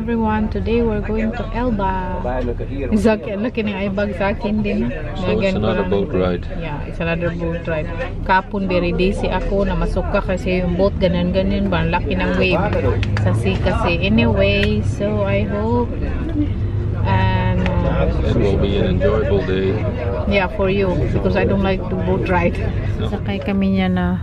everyone, today we're going to Elba. Exactly, looking at ibag sa akin din. So it's another boat ride. Yeah, it's another boat ride. Kapon very dizzy ako na masuka kasi yung boat ganan-ganan ba, laki ng wave sa sea kasi. Anyway, so I hope and it will be an enjoyable day. yeah, for you because I don't like to boat ride. Sakay kami niya na.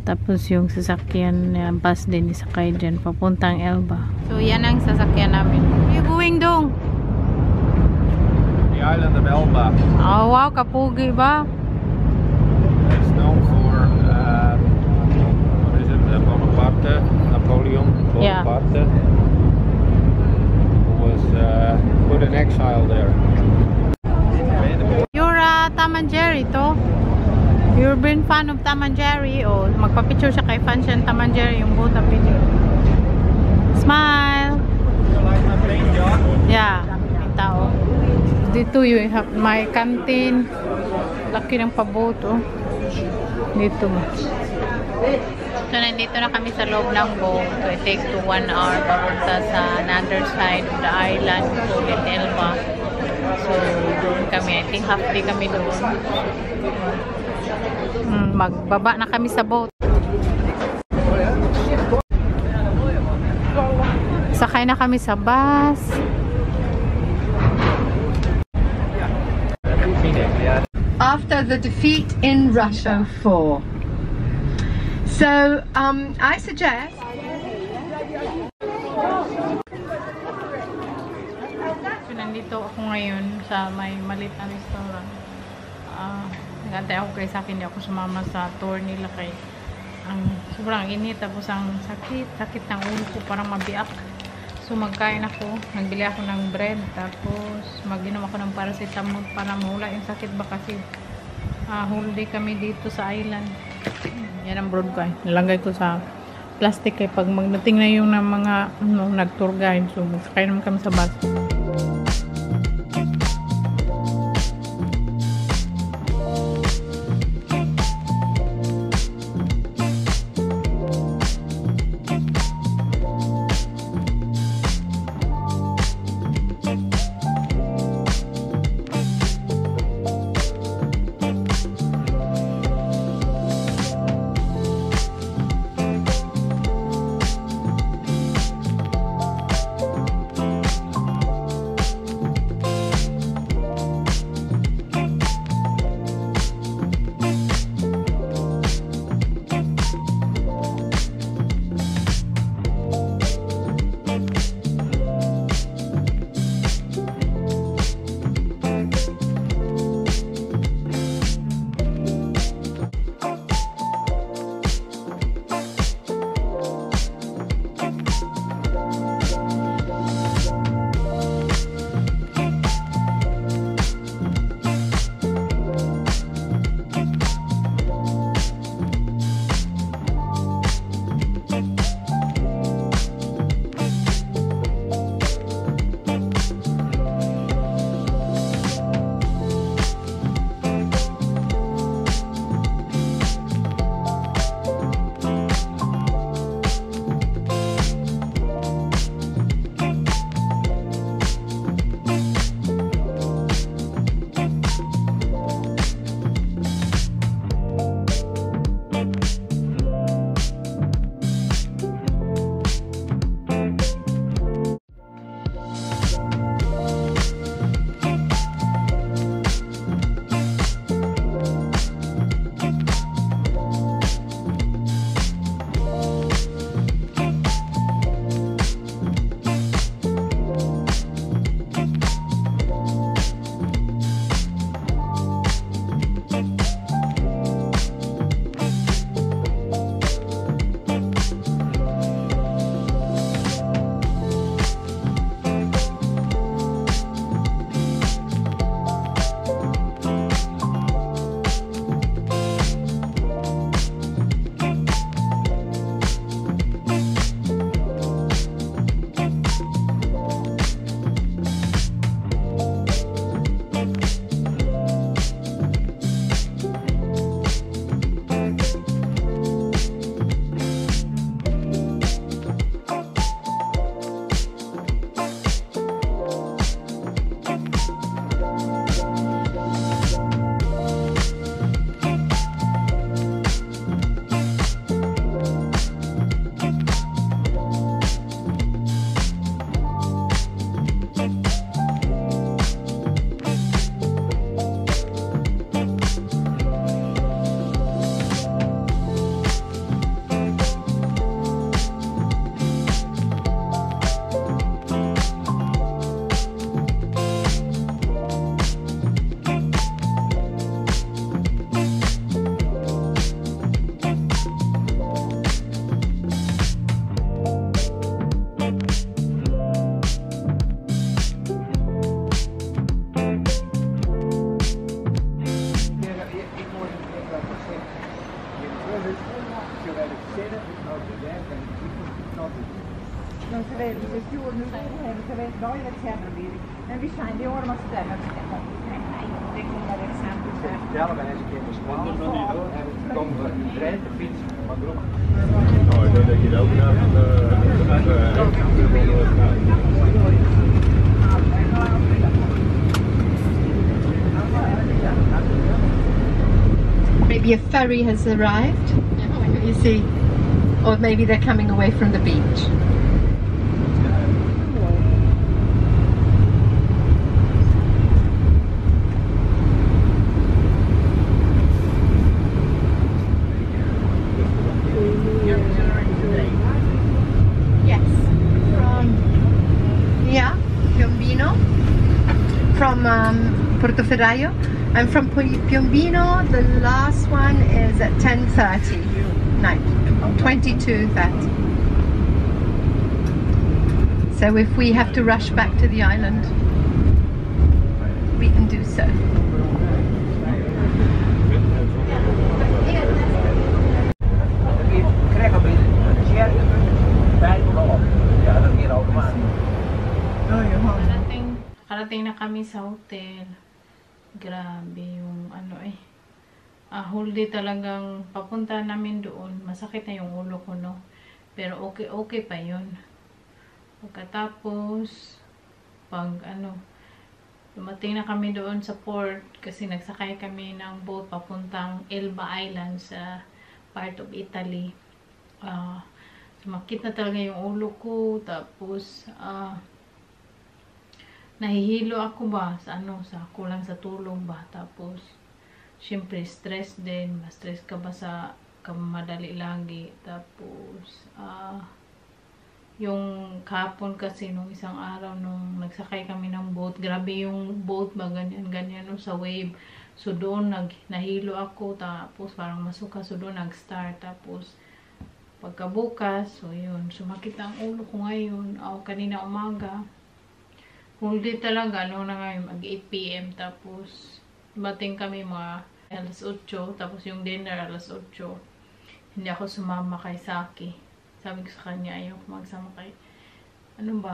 Tapos yung sasakyan bus din isakay dyan papuntang Elba. So yan ang sasakyan namin. Where are you going dong? The island of Elba. Oh wow, kapugi ba? It's known for what is it? Bonaparte, Napoleon Bonaparte, who was put in exile there. You're Tom and Jerry to? You've been fan of Tom and Jerry? O magpa-picture siya kay fan siya ng Tom and Jerry yung boat up in here. Smile! Yeah, yung tao. Dito yung may canteen. Laki ng paboat oh. Dito mo. So nandito na kami sa loob ng boat. So it takes to 1 hour papunta sa another side of the island called Elba. So doon kami. I think half day kami doon. Magbaba na kami sa boat. Sakay na kami sa bus. After the defeat in Russia 4. So, I suggest... So, nandito ako ngayon sa may maliit na restaurant. Nagantay ako kay sa akin, hindi ako sumama sa tour nila kay sobrang init, tapos ang sakit ng ulo ko, parang mabiak. So magkain ako, nagbili ako ng bread, tapos mag-inom ako ng paracetamol para mawala yung sakit ba kasi holiday kami dito sa island. Yan ang broad ko eh. Nalagay ko sa plastic kay pag magdating na yung mga nag-tour guide, so magkakain naman kami sa bus. Non si vede più, non si vede, noi le siamo lì. Non vi sai, di ora non si deve, non si deve. Ik denk dat het samen is. Ja, we gaan eens een keer bespreken. En we komen van die trein, de fiets, maar ook. Oh, ik denk dat je er ook naar Maybe a ferry has arrived. You see, or maybe they're coming away from the beach. Yes, Piombino, from Portoferraio. I'm from Piombino. The last one is at 10:30 night, 22:30. So if we have to rush back to the island, we can do so. Karating na kami sa hotel. Grabe yung ano whole day talagang papunta namin doon. Masakit na yung ulo ko, no? Pero okay pa yun. Pagkatapos, dumating na kami doon sa port kasi nagsakay kami ng boat papuntang Elba Island sa part of Italy. Sumakit na talaga yung ulo ko. Tapos, nahihilo ako ba sa kulang sa tulog ba. Tapos syempre stress din, ma-stress ka ba sa kamadali lagi. Tapos yung kahapon kasi nung isang araw nung nagsakay kami ng boat, grabe yung boat ba ganyan no, sa wave. So doon nahilo ako, tapos parang masuka, so doon nag-start. Tapos pagkabukas, so yun, sumakit ang ulo ko ngayon. Kanina umaga whole day talaga, na ngayon, mag-8 PM, tapos, bating kami mga alas 8, tapos yung dinner alas 8. Hindi ako sumama kay Saki. Sabi ko sa kanya, ayaw ko magsama kay,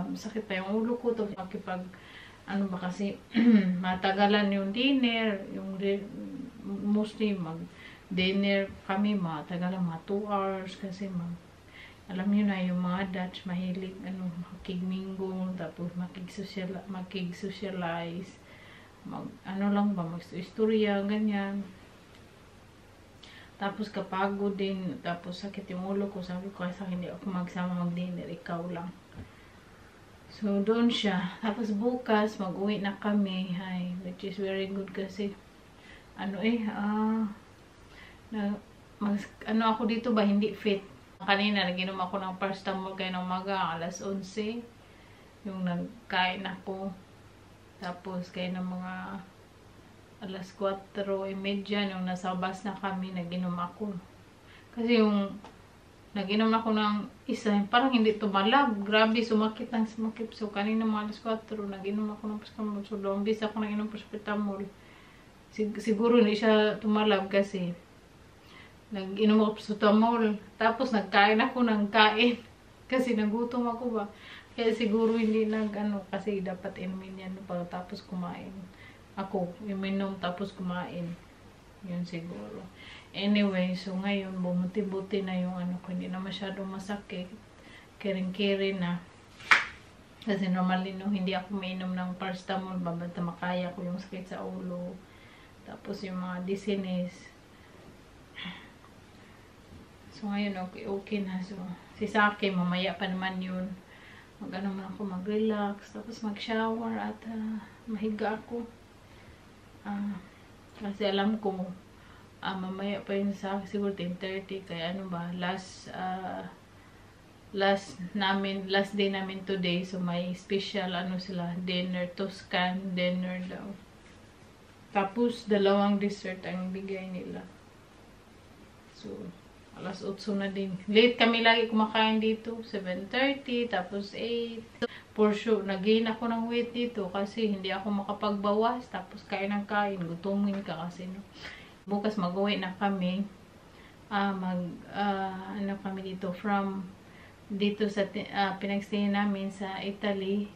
masakit pa yung ulo ko, tapos makipag, kasi, matagalan yung dinner, mostly mag-dinner kami, matagalan mga 2 hours, kasi alam nyo na yung mga Dutch mahilig makikmingle, tapos makig-socialize, mag-istorya, ganyan. Tapos kapagod din, tapos sakit yung ulo ko. Sabi ko sa hindi ako magsama mag-dinner, ikaw lang. So doon siya. Tapos bukas mag-uwi na kami, which is very good kasi ako dito ba hindi fit. Kanina, naginom ako ng paracetamol kayo ng umaga, alas 11. Yung nagkain ako. Tapos, kayo ng mga alas 4:30, yung nasa bus na kami, naginom ako. Kasi yung naginom ako ng isa, parang hindi tumalab. Grabe, sumakit. So, kanina mga alas 4, naginom ako ng paracetamol. So, dombis ako naginom ng paracetamol. Siguro hindi siya tumalab kasi nag-inom ako paracetamol. Tapos nagkain ako ng kain. Kasi nagutom ako ba. Kaya siguro hindi kasi dapat inumin yan pagkatapos kumain. Ako, iminom tapos kumain. Yun siguro. Anyway, so ngayon, bumuti-buti na yung ko. Hindi na masyadong masakit. Kiring-kiring na. Kasi normally, hindi ako mainom ng paracetamol. Babanta makaya ko yung sakit sa ulo. Tapos yung mga dizziness. So ngayon okay na. So si Saki mamaya pa naman yun. Man ako mag-relax, tapos mag-shower at mahiga ako. Kasi alam ko mamaya pa yun sa siguro 10:30 kaya last day namin today. So may special sila, dinner, Toscan dinner daw. Tapos 2 dessert ang bigay nila. So alas 8 na din. Late kami lagi kumakain dito. 7:30, tapos 8. For sure, nag-gain ako ng weight dito kasi hindi ako makapagbawas. Tapos kain ng kain. Gutumin ka kasi, no? Bukas mag-uwi na kami. ano kami dito from dito sa pinagstay namin sa Italy.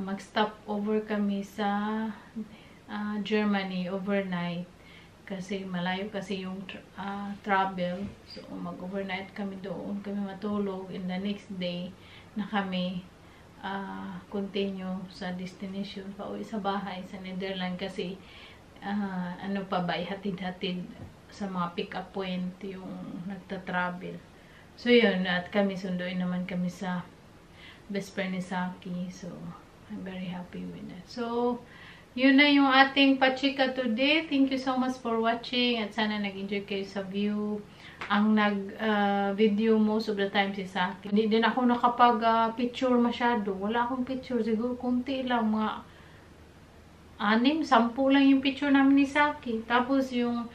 Mag-stop over kami sa Germany overnight kasi malayo kasi yung travel. So mag-overnight kami doon, kami matulog, and the next day na kami continue sa destination pauwi sa bahay sa Netherlands kasi ano pa ba, ihatid-hatid sa mga pick-up point yung nagta-travel. So yun, at kami sunduin naman kami sa best friend ni Saki. So I'm very happy with that. So yun na yung ating pachika today. Thank you so much for watching at sana nag-enjoy kayo sa view. Ang nag-video most of the time si Saki. Hindi din ako nakapag-picture masyado. Wala akong picture. Siguro kunti lang. Mga 6, 10 lang yung picture namin ni Saki. Tapos yung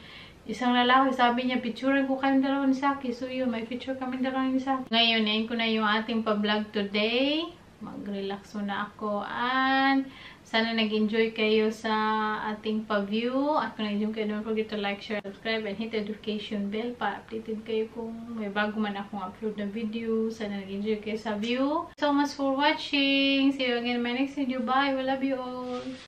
isang lalaki, sabi niya, picturean ko kayong dalawa ni Saki. So yun, may picture kami dalawa ni Saki. Ngayon, yan ko na yung ating pa-vlog today. Mag-relax muna ako. And sana nag-enjoy kayo sa ating pa-view. At kung nag-enjoy kayo, don't forget to like, share, subscribe, and hit the notification bell para updated kayo kung may bago man akong upload na video. Sana nag-enjoy kayo sa view. So much for watching. See you again in my next video. Bye. We love you all.